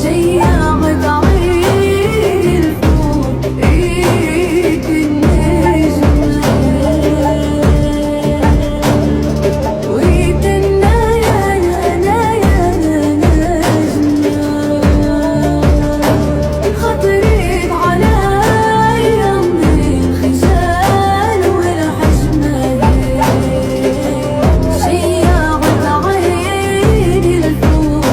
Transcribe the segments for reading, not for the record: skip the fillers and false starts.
شيعت عيد الفوق ايد النجمة ويتنا يا نجمة خطرت علي من الخجال والحشمة شيعت عيد الفوق.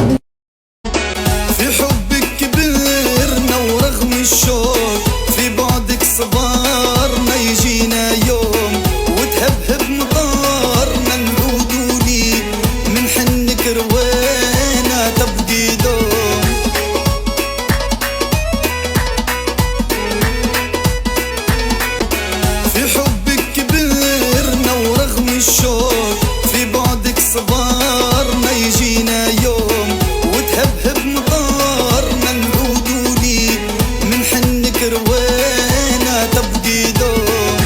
في حبك كبرنا ورغم الشوق في بعدك صبرنا يجينا يوم وتهبهب مطارنا نعود ليك من حنك روينا تبقي دوم. في حبك كبرنا ورغم الشوق في بعدك صبرنا يجينا يوم وتهبهب مطارنا نعود ليك من حنك روينا تبقي دوم.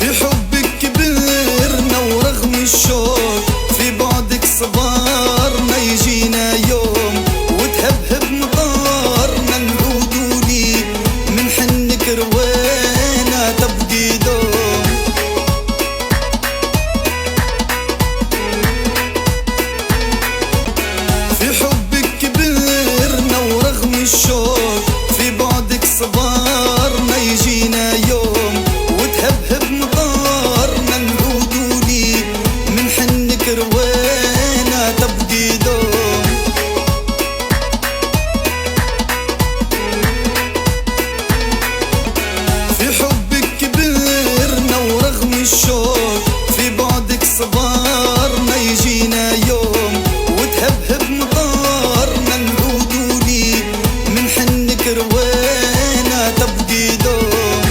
في حبك كبرنا ورغم الشوق في بعدك صبرنا يجينا يوم وتهبهب مطارنا نعود ليك من حنك روينا تبقي دوم. في حبك كبرنا ورغم الشوق في بعدك صبرنا يجينا يوم وتهبهب مطارنا نعود ليك من حنك روينا تبقي دوم. في حبك كبرنا ورغم الشوق في بعدك صبرنا يجينا يوم وتهبهب مطارنا نعود ليك من حنك روينا تبقي دوم.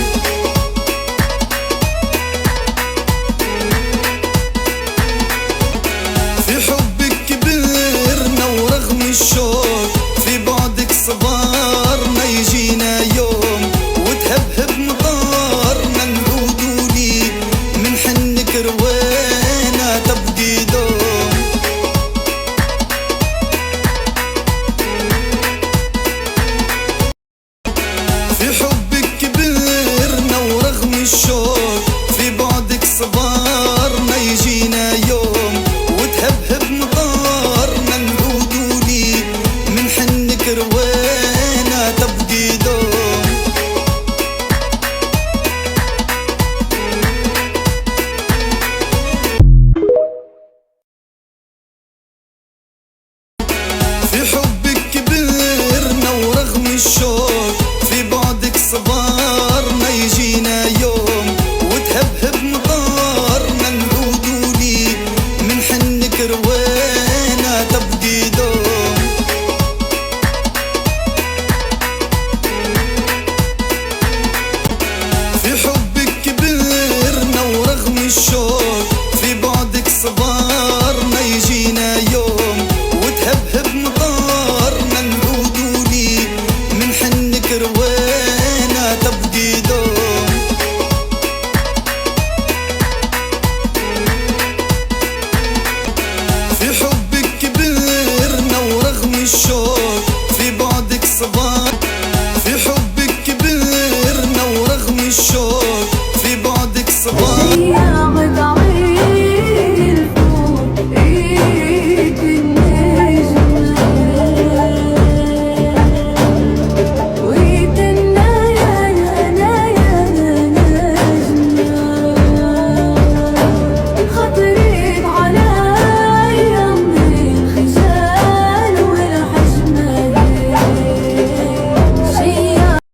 في حبك كبرنا ورغم الشوق في بعدك صبرنا يجينا يوم وتهبهب مطارنا نعود ليك من حنك روينا